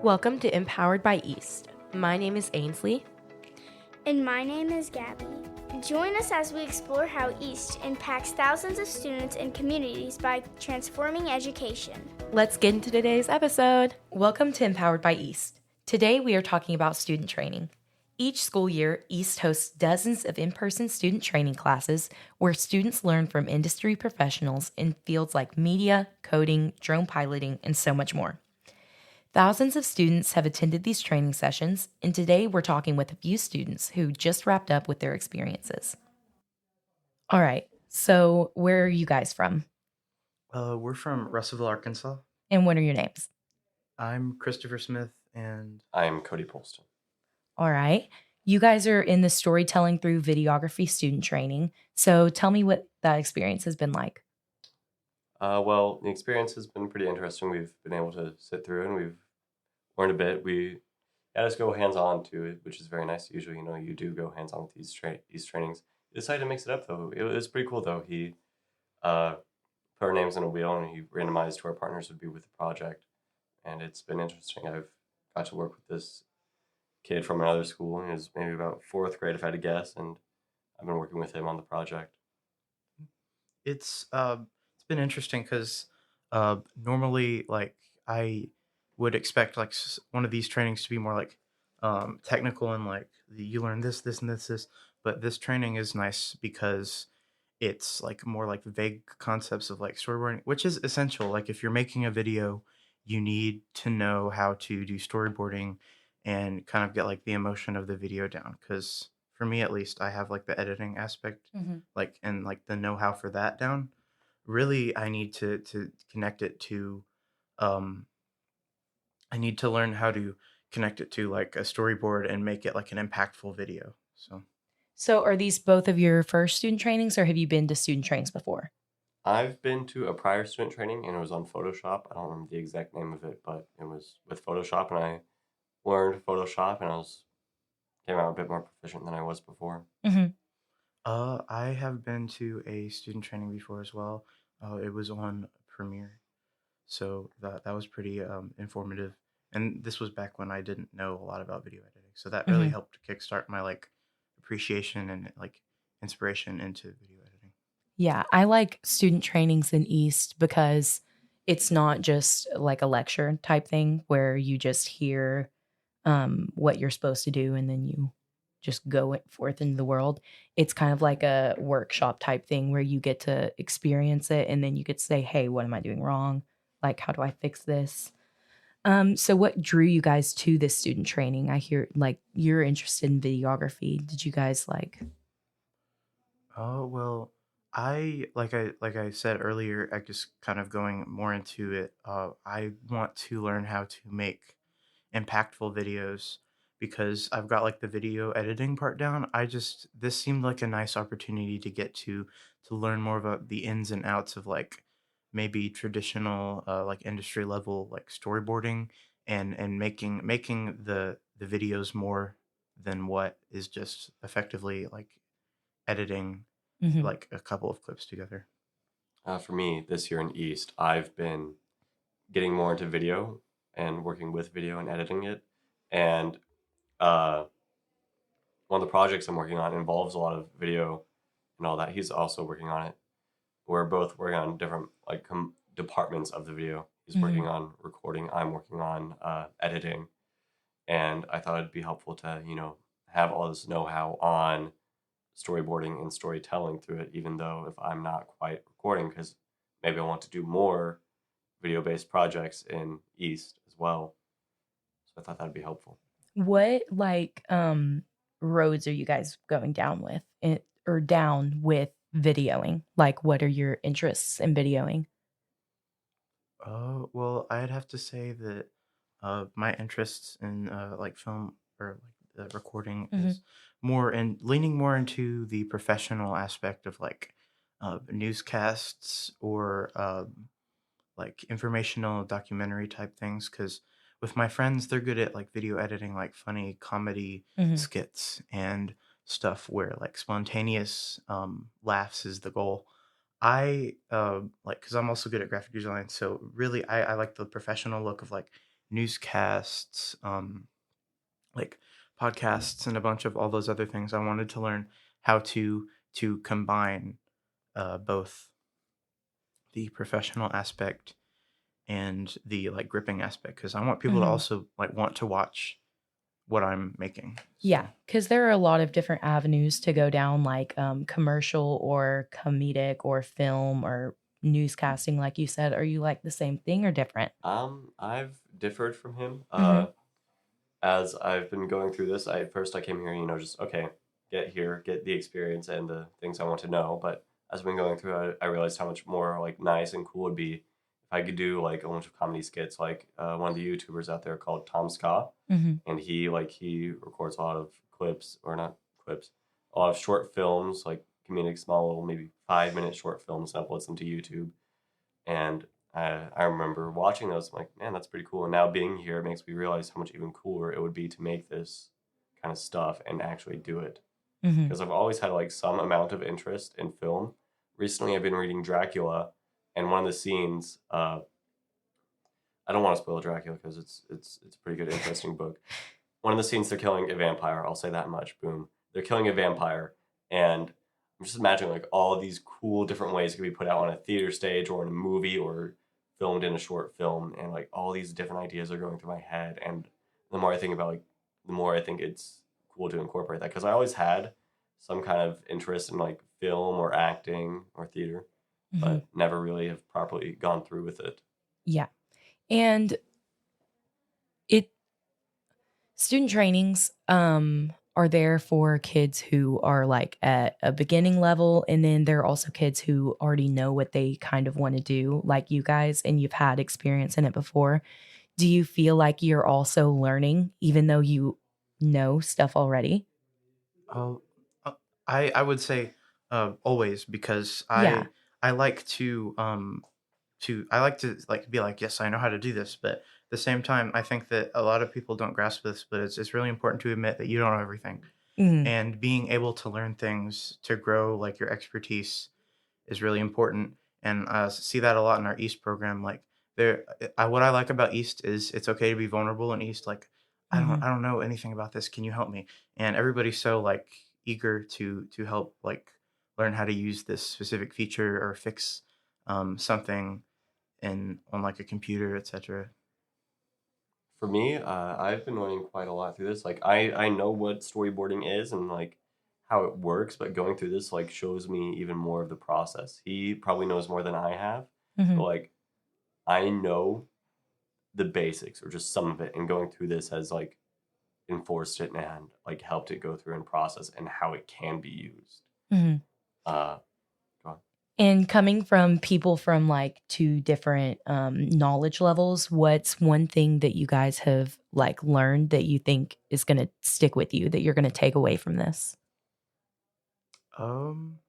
Welcome to Empowered by East. My name is Ainsley. And my name is Gabby. Join us as we explore how East impacts thousands of students and communities by transforming education. Let's get into today's episode. Welcome to Empowered by East. Today we are talking about student training. Each school year, East hosts dozens of in-person student training classes where students learn from industry professionals in fields like media, coding, drone piloting, and so much more. Thousands of students have attended these training sessions, and today we're talking with a few students who just wrapped up with their experiences. All right, so where are you guys from? We're from Russellville, Arkansas. And what are your names? I'm Christopher Smith, and I'm Cody Polston. All right, you guys are in the storytelling through videography student training, so tell me what that experience has been like. Well, the experience has been pretty interesting. We've been able to sit through and we've learned a bit. We had us go hands-on to it, which is very nice. Usually, you do go hands-on with these trainings. He decided to mix it up, though. It was pretty cool, though. He put our names on a wheel and he randomized who our partners would be with the project. And it's been interesting. I've got to work with this kid from another school. He was maybe about 4th grade, if I had to guess, and I've been working with him on the project. it's been interesting because normally, like, I would expect one of these trainings to be more like technical and like you learn this, and this. But this training is nice because it's like more like vague concepts of like storyboarding, which is essential. Like if you're making a video, you need to know how to do storyboarding and kind of get like the emotion of the video down. Because for me, at least, I have like the editing aspect, like and like the know-how for that down. Really, I need to connect it to, um, I need to learn how to connect it to like a storyboard and make it like an impactful video. So are these both of your first student trainings, or have you been to student trainings before? I've been to a prior student training and it was on Photoshop. I don't remember the exact name of it, but it was with Photoshop and I learned Photoshop and came out a bit more proficient than I was before. I have been to a student training before as well. It was on Premiere, so that was pretty informative. And this was back when I didn't know a lot about video editing, so that really helped kickstart my like appreciation and like inspiration into video editing. Yeah, I like student trainings in East because it's not just like a lecture type thing where you just hear what you're supposed to do and then you just go forth into the world. It's kind of like a workshop type thing where you get to experience it and then you get to say, hey, what am I doing wrong? Like, how do I fix this? So what drew you guys to this student training? I hear like you're interested in videography. Did you guys like? Oh well, like I said earlier, I just kind of going more into it. I want to learn how to make impactful videos because I've got like the video editing part down. This seemed like a nice opportunity to get to learn more about the ins and outs of like maybe traditional like industry level like storyboarding and making the videos more than what is just effectively like editing like a couple of clips together. For me, this year in East, I've been getting more into video and working with video and editing it. And one of the projects I'm working on involves a lot of video and all that. He's also working on it. We're both working on different like departments of the video. He's working on recording. I'm working on editing. And I thought it'd be helpful to, have all this know-how on storyboarding and storytelling through it, even though if I'm not quite recording, because maybe I want to do more video-based projects in East as well. So I thought that'd be helpful. What like roads are you guys going down with or down with videoing? Like what are your interests in videoing? Oh, well, I'd have to say that my interests in like film or like recording is more and leaning more into the professional aspect of like newscasts or like informational documentary type things. Because with my friends, they're good at like video editing, like funny comedy skits and stuff where like spontaneous laughs is the goal. I like because I'm also good at graphic design, so really I like the professional look of like newscasts, like podcasts, and a bunch of all those other things. I wanted to learn how to combine both the professional aspect and the like gripping aspect, because I want people to Mhm. also like want to watch what I'm making. Yeah, So, because there are a lot of different avenues to go down, like commercial or comedic or film or newscasting, like you said. Are you like the same thing or different? I've differed from him. Hmm. As I've been going through this, I first I came here, just okay, get here, get the experience and the things I want to know. But as I've been going through, I realized how much more like nice and cool it'd be if I could do like a bunch of comedy skits, like one of the YouTubers out there called Tom Scott, Hmm. and he records a lot of clips or not clips, a lot of short films, like comedic small little maybe 5 minute short films, and uploads them to YouTube. And I remember watching those. I'm like, man, that's pretty cool. And now being here makes me realize how much even cooler it would be to make this kind of stuff and actually do it. Hmm. Because I've always had like some amount of interest in film. Recently, I've been reading Dracula, and one of the scenes. I don't want to spoil Dracula because it's a pretty good, interesting book. One of the scenes they're killing a vampire. I'll say that much. Boom. They're killing a vampire, and I'm just imagining like all of these cool different ways it could be put out on a theater stage or in a movie or filmed in a short film, and like all these different ideas are going through my head. And the more I think about the more I think it's cool to incorporate that because I always had some kind of interest in like film or acting or theater, Hmm. but never really have properly gone through with it. Yeah. And it student trainings are there for kids who are like at a beginning level, and then there are also kids who already know what they kind of want to do, like you guys, and you've had experience in it before. Do you feel like you're also learning even though you know stuff already? oh, uh, I would say always, because Yeah. I like to I like to like be like, yes, I know how to do this, but at the same time, I think that a lot of people don't grasp this, but it's really important to admit that you don't know everything, Mhm. and being able to learn things to grow like your expertise is really important. And see that a lot in our East program. Like what I like about East is it's okay to be vulnerable in East. Like Mhm. I don't know anything about this. Can you help me? And everybody's so like eager to help like learn how to use this specific feature or fix something in on like a computer, etc. For me, I've been learning quite a lot through this. Like I know what storyboarding is and like how it works, but going through this like shows me even more of the process. He probably knows more than I have, but Mhm. like I know the basics or just some of it, and going through this has like enforced it and like helped it go through and process and how it can be used. Mhm. Uh, go on. And coming from people from like two different knowledge levels, what's one thing that you guys have like learned that you think is going to stick with you that you're going to take away from this? Um,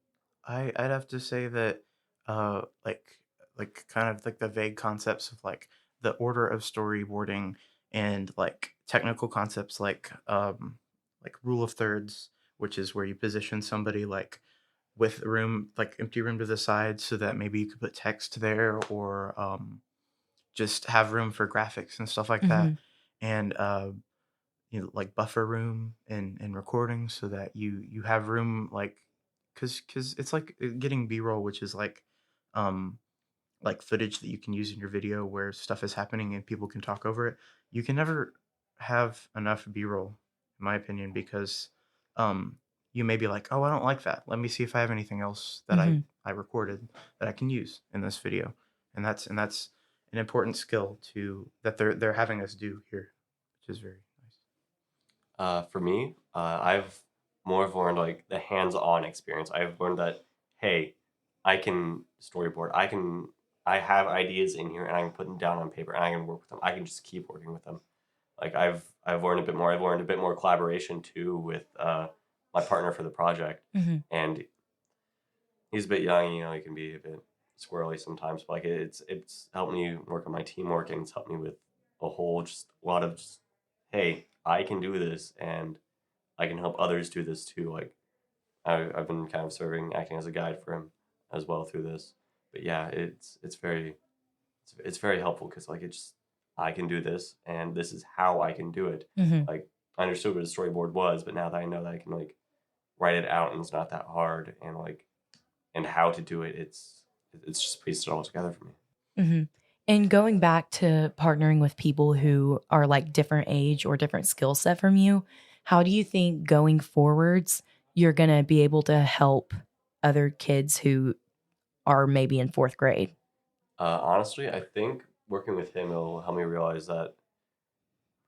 I'd have to say that like kind of like the vague concepts of like the order of storyboarding, and like technical concepts like rule of thirds, which is where you position somebody like with room, like empty room to the side, so that maybe you could put text there, or just have room for graphics and stuff like that. Mhm. And like buffer room in recording, so that you have room, like because it's like getting b-roll, which is um like footage that you can use in your video where stuff is happening and people can talk over it. You can never have enough b-roll, in my opinion, because um you may be like, oh, I don't like that, let me see if I have anything else that i Mhm. i recorded that I can use in this video. And that's an important skill to that they're having us do here, which is very nice. For me, I've more of learned like the hands-on experience. I've learned that hey, I can storyboard. I have ideas in here and I can put them down on paper and I can work with them. I can just keep working with them. Like I've learned a bit more. I've learned a bit more collaboration too with my partner for the project, Mhm. and he's a bit young. He can be a bit squirrely sometimes. But like it's helped me work on my teamwork and it's helped me with a whole just a lot of just hey, I can do this and I can help others do this too. Like I've been kind of serving, acting as a guide for him as well through this. But yeah, it's very helpful because like it just I can do this, and this is how I can do it. Mm-hmm. Like, I understood what a storyboard was, but now that I know that I can like write it out and it's not that hard, and how to do it, it's just pieced it all together for me. Mm-hmm. And going back to partnering with people who are like different age or different skill set from you, how do you think going forwards you're going to be able to help other kids who are maybe in fourth grade? Honestly, I think working with him will help me realize that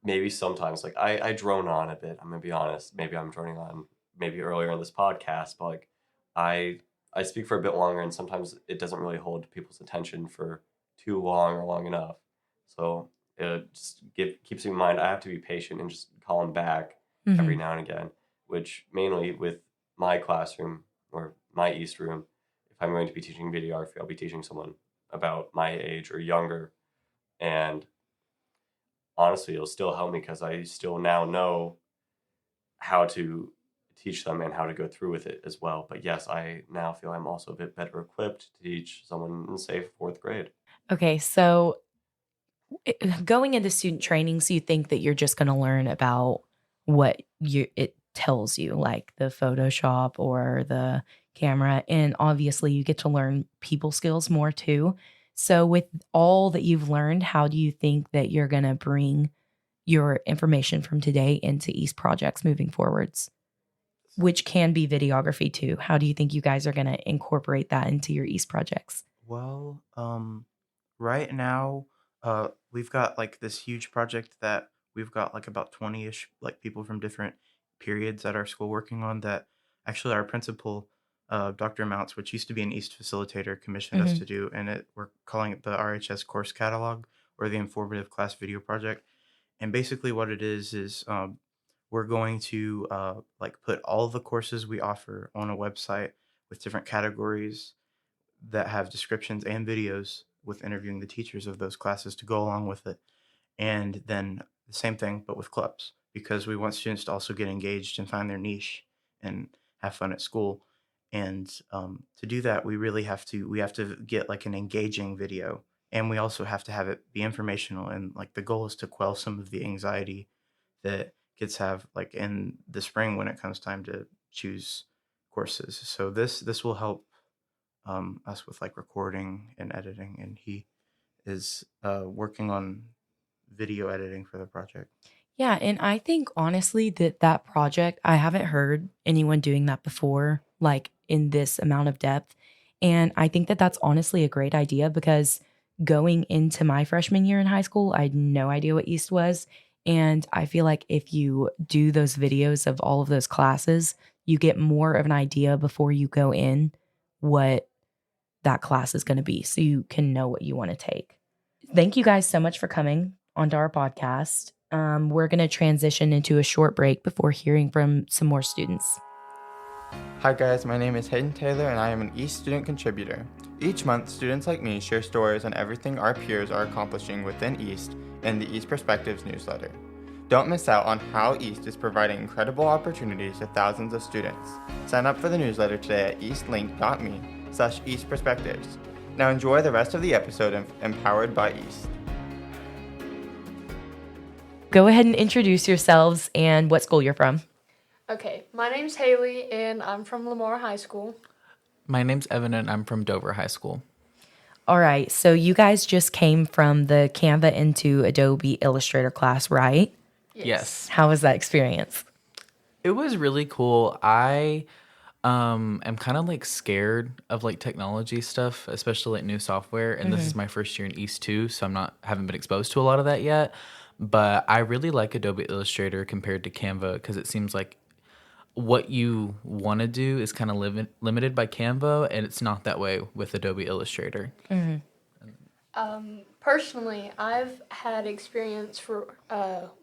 maybe sometimes, like, I drone on a bit. I'm gonna be honest. Maybe I'm droning on maybe earlier in this podcast, but like I speak for a bit longer, and sometimes it doesn't really hold people's attention for too long or long enough. So it just keeps me in mind. I have to be patient and just call him back every Mm-hmm. now and again. Which mainly with my classroom or my East room, if I'm going to be teaching videography, I'll be teaching someone about my age or younger, and honestly, it'll still help me because I still now know how to teach them and how to go through with it as well. But yes, I now feel I'm also a bit better equipped to teach someone in, say, fourth grade. Okay, so going into student training, so you think that you're just going to learn about what it tells you, like the Photoshop or the camera, and obviously you get to learn people skills more too. So with all that you've learned, how do you think that you're going to bring your information from today into East projects moving forwards, which can be videography too? How do you think you guys are going to incorporate that into your East projects? Well, right now, we've got like this huge project that we've got like about 20-ish like people from different periods at our school working on that actually our principal, Dr. Mounts, which used to be an East facilitator, commissioned us Mm-hmm. to do, and we're calling it the RHS course catalog or the informative class video project. And basically what it is we're going to like put all the courses we offer on a website with different categories that have descriptions and videos with interviewing the teachers of those classes to go along with it. And then the same thing, but with clubs, because we want students to also get engaged and find their niche and have fun at school. And to do that, we have to get like an engaging video, and we also have to have it be informational. And like the goal is to quell some of the anxiety that kids have, like in the spring when it comes time to choose courses. So this will help us with like recording and editing, and he is working on video editing for the project. Yeah, and I think honestly that project, I haven't heard anyone doing that before, like in this amount of depth. And I think that that's honestly a great idea because going into my freshman year in high school, I had no idea what East was. And I feel like if you do those videos of all of those classes, you get more of an idea before you go in what that class is going to be so you can know what you want to take. Thank you guys so much for coming onto our podcast. We're going to transition into a short break before hearing from some more students. Hi guys, my name is Hayden Taylor and I am an East student contributor. Each month, students like me share stories on everything our peers are accomplishing within East in the East Perspectives newsletter. Don't miss out on how East is providing incredible opportunities to thousands of students. Sign up for the newsletter today at eastlink.me/eastperspectives. Now enjoy the rest of the episode empowered by East. Go ahead and introduce yourselves and what school you're from. Okay, my name's Haley, and I'm from Lamar High School. My name's Evan, and I'm from Dover High School. All right, so you guys just came from the Canva into Adobe Illustrator class, right? Yes. How was that experience? It was really cool. I am kind of like scared of like technology stuff, especially like new software. And this is my first year in East too, so haven't been exposed to a lot of that yet. But I really like Adobe Illustrator compared to Canva because it seems like what you want to do is kind of limited by Canva, and it's not that way with Adobe Illustrator. Personally, I've had experience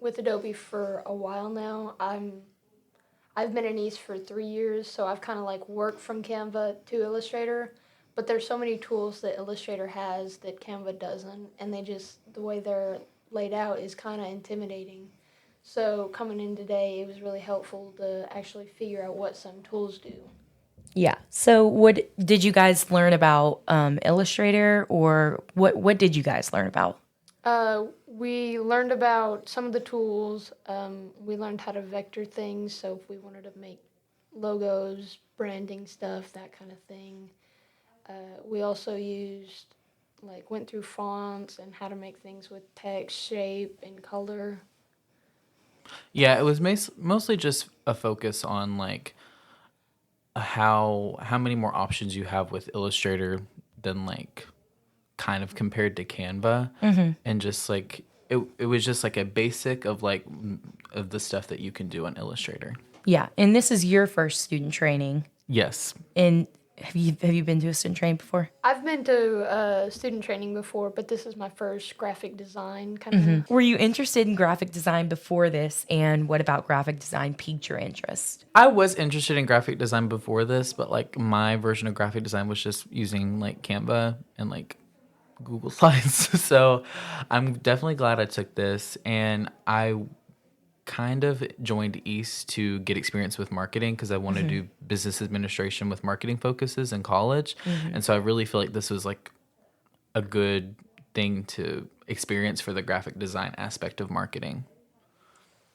with Adobe for a while now. I've been in East for 3 years, so I've kind of like worked from Canva to Illustrator. But there's so many tools that Illustrator has that Canva doesn't, and the way they're laid out is kind of intimidating. So coming in today, it was really helpful to actually figure out what some tools do. Yeah. So what did you guys learn about Illustrator, or what did you guys learn about? We learned about some of the tools. We learned how to vector things. So if we wanted to make logos, branding stuff, that kind of thing. We also went through fonts and how to make things with text, shape, and color. Yeah, it was mostly just a focus on like how many more options you have with Illustrator than like kind of compared to Canva, and just like it was just like a basic of like of the stuff that you can do on Illustrator. Yeah, and this is your first student training. Yes. And have you been to a student training before? I've been to student training before, but this is my first graphic design kind of. Were you interested in graphic design before this? And what about graphic design piqued your interest? I was interested in graphic design before this, but like my version of graphic design was just using like Canva and like Google Slides. So I'm definitely glad I took this, and I kind of joined East to get experience with marketing because I wanted to do business administration with marketing focuses in college. And so I really feel like this was like a good thing to experience for the graphic design aspect of marketing.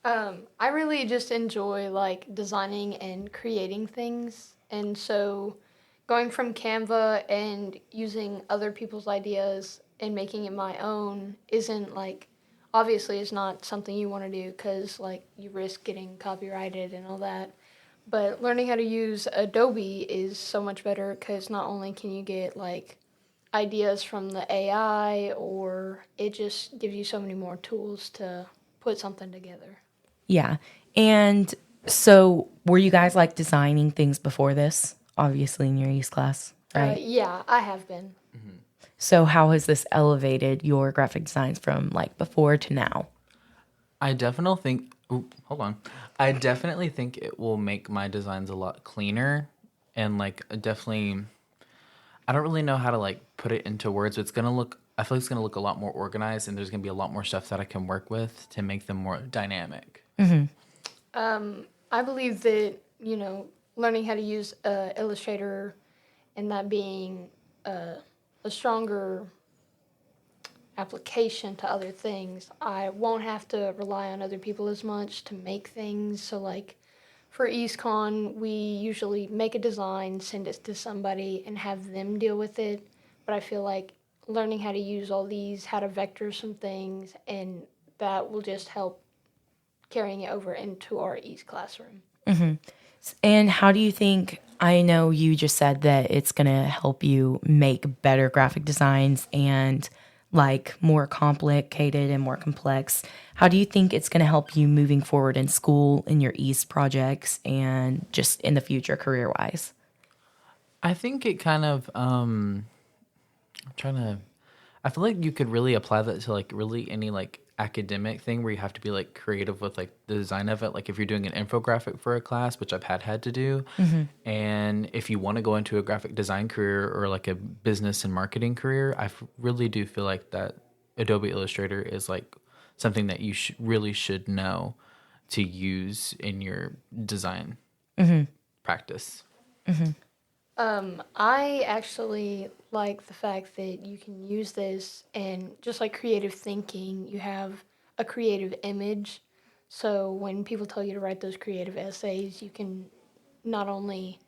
I really just enjoy like designing and creating things, and so going from Canva and using other people's ideas and making it my own isn't like obviously is not something you want to do because like you risk getting copyrighted and all that. But learning how to use Adobe is so much better because not only can you get like ideas from the AI, or it just gives you so many more tools to put something together. Yeah. And so were you guys like designing things before this? Obviously in your East class, right? Yeah, I have been. So how has this elevated your graphic designs from like before to now? I definitely think. Hold on. I definitely think it will make my designs a lot cleaner, and like definitely. I don't really know how to like put it into words, but it's gonna look. I feel like it's gonna look a lot more organized, and there's gonna be a lot more stuff that I can work with to make them more dynamic. I believe that, learning how to use Illustrator and that being a stronger application to other things, I won't have to rely on other people as much to make things. So, like, for EastCon, we usually make a design, send it to somebody, and have them deal with it. But I feel like learning how to use all these, how to vector some things, and that will just help carrying it over into our East classroom. And how do you think, I know you just said that it's going to help you make better graphic designs and like more complicated and more complex. How do you think it's going to help you moving forward in school, in your East projects, and just in the future career-wise? I think it kind of. I'm trying to. I feel like you could really apply that to like really any like academic thing where you have to be like creative with like the design of it. Like if you're doing an infographic for a class, which I've had to do, and if you want to go into a graphic design career or like a business and marketing career, really do feel like that Adobe Illustrator is like something that you really should know to use in your design practice. I actually like the fact that you can use this and just like creative thinking, you have a creative image. So when people tell you to write those creative essays, you can not only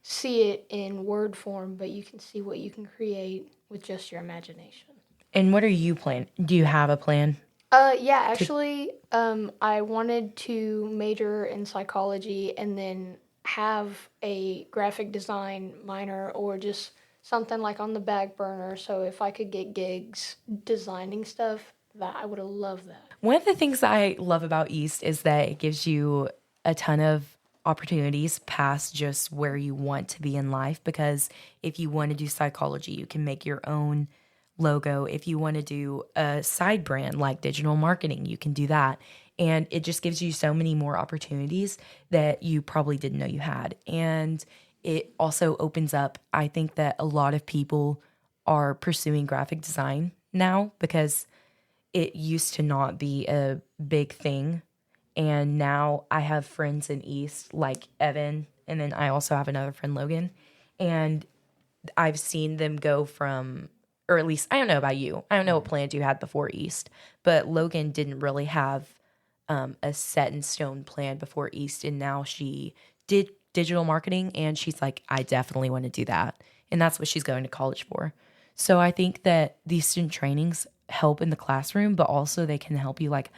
see it in word form, but you can see what you can create with just your imagination. And what are you planning? Do you have a plan? Yeah, actually, I wanted to major in psychology and then have a graphic design minor or just something like on the back burner. So if I could get gigs designing stuff, that I would have loved that. One of the things that I love about East is that it gives you a ton of opportunities past just where you want to be in life, because if you want to do psychology, you can make your own logo. If you want to do a side brand like digital marketing, you can do that. And it just gives you so many more opportunities that you probably didn't know you had. And it also opens up, I think that a lot of people are pursuing graphic design now because it used to not be a big thing. And now I have friends in East like Evan, and then I also have another friend, Logan. And I've seen them go from or at least I don't know about you. I don't know what plans you had before East, but Logan didn't really have a set in stone plan before East, and now she did digital marketing, and she's like, I definitely want to do that, and that's what she's going to college for. So I think that these student trainings help in the classroom, but also they can help you like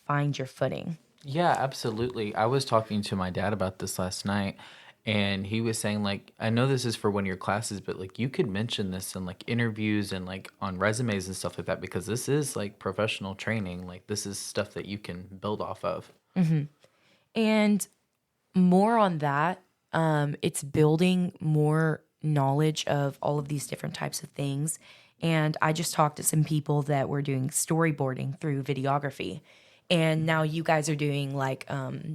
find your footing. Yeah, absolutely. I was talking to my dad about this last night, and he was saying like, I know this is for one of your classes, but like you could mention this in like interviews and like on resumes and stuff like that, because this is like professional training. Like this is stuff that you can build off of. And more on that, it's building more knowledge of all of these different types of things. And I just talked to some people that were doing storyboarding through videography. And now you guys are doing like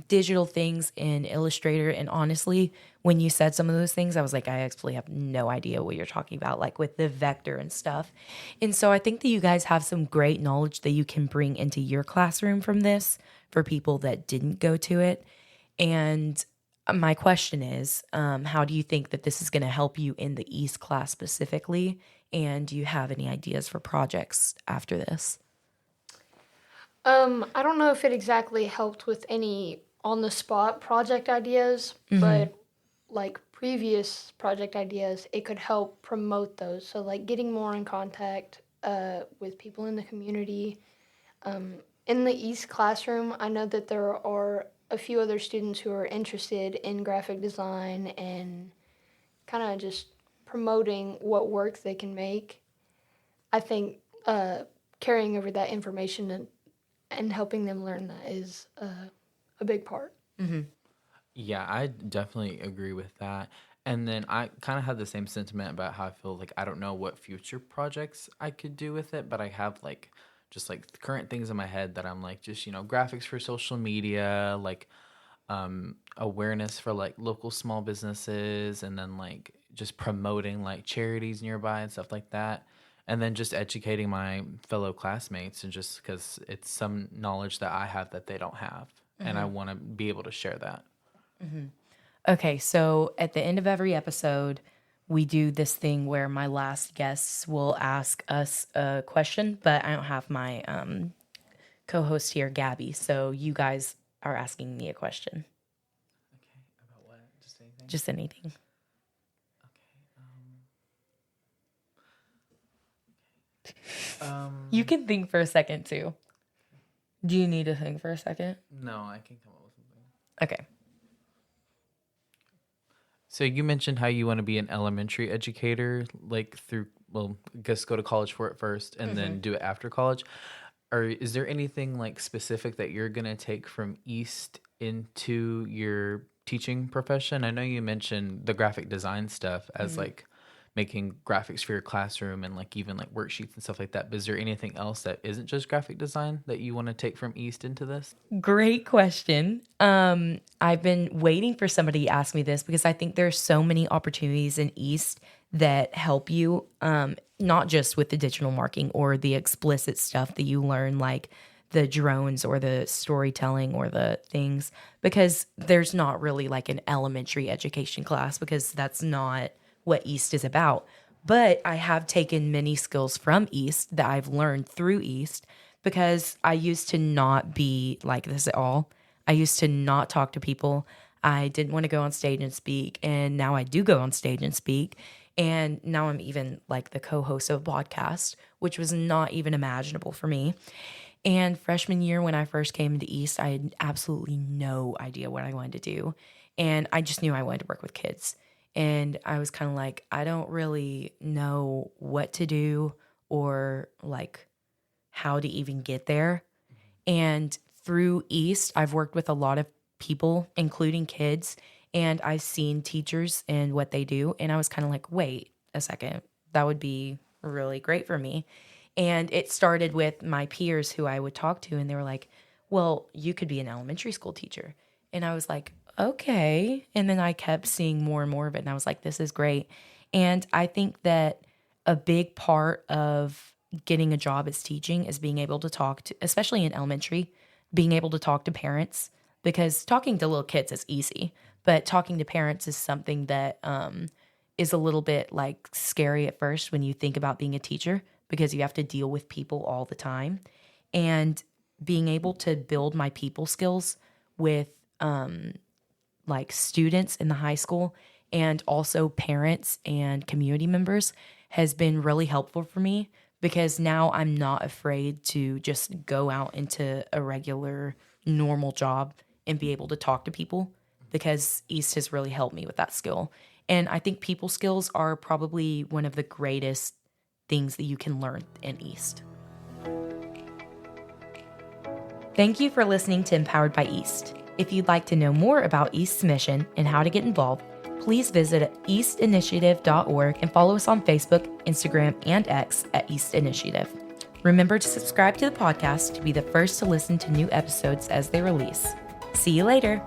digital things in Illustrator. And honestly, when you said some of those things, I was like, I actually have no idea what you're talking about, like with the vector and stuff. And so I think that you guys have some great knowledge that you can bring into your classroom from this for people that didn't go to it. And my question is, how do you think that this is going to help you in the East class specifically? And do you have any ideas for projects after this? I don't know if it exactly helped with any on-the-spot project ideas, but like previous project ideas, it could help promote those. So like getting more in contact with people in the community. In the East classroom, I know that there are a few other students who are interested in graphic design and kind of just promoting what work they can make. I think carrying over that information and helping them learn that is a big part. Yeah, I definitely agree with that. And then I kind of have the same sentiment about how I feel like I don't know what future projects I could do with it, but I have like just like current things in my head that I'm like just, graphics for social media, like awareness for like local small businesses, and then like just promoting like charities nearby and stuff like that. And then just educating my fellow classmates, and just because it's some knowledge that I have that they don't have. And I want to be able to share that. Okay, so at the end of every episode, we do this thing where my last guests will ask us a question, but I don't have my co-host here, Gabby. So you guys are asking me a question. Okay, about what? Just anything? Just anything. Okay. You can think for a second too. Do you need to think for a second? No, I can come up with something. Okay. So you mentioned how you want to be an elementary educator, like through, well, I guess go to college for it first and then do it after college. Or is there anything like specific that you're going to take from East into your teaching profession? I know you mentioned the graphic design stuff as like making graphics for your classroom and like even like worksheets and stuff like that. But is there anything else that isn't just graphic design that you want to take from East into this? Great question. I've been waiting for somebody to ask me this because I think there's so many opportunities in East that help you, not just with the digital marketing or the explicit stuff that you learn, like the drones or the storytelling or the things, because there's not really like an elementary education class, because that's not what East is about. But I have taken many skills from East that I've learned through East, because I used to not be like this at all. I used to not talk to people. I didn't want to go on stage and speak. And now I do go on stage and speak. And now I'm even like the co-host of a podcast, which was not even imaginable for me. And freshman year, when I first came to East, I had absolutely no idea what I wanted to do. And I just knew I wanted to work with kids. And I was kind of like, I don't really know what to do or like how to even get there. And through East, I've worked with a lot of people, including kids, and I've seen teachers and what they do. And I was kind of like, wait a second, that would be really great for me. And it started with my peers who I would talk to, and they were like, well, you could be an elementary school teacher. And I was like, okay. And then I kept seeing more and more of it, and I was like, this is great. And I think that a big part of getting a job as teaching is being able to talk to, especially in elementary, being able to talk to parents, because talking to little kids is easy, but talking to parents is something that is a little bit like scary at first when you think about being a teacher, because you have to deal with people all the time. And being able to build my people skills with like students in the high school and also parents and community members has been really helpful for me, because now I'm not afraid to just go out into a regular normal job and be able to talk to people, because East has really helped me with that skill. And I think people skills are probably one of the greatest things that you can learn in East. Thank you for listening to Empowered by East. If you'd like to know more about East's mission and how to get involved, please visit eastinitiative.org and follow us on Facebook, Instagram, and X at East Initiative. Remember to subscribe to the podcast to be the first to listen to new episodes as they release. See you later.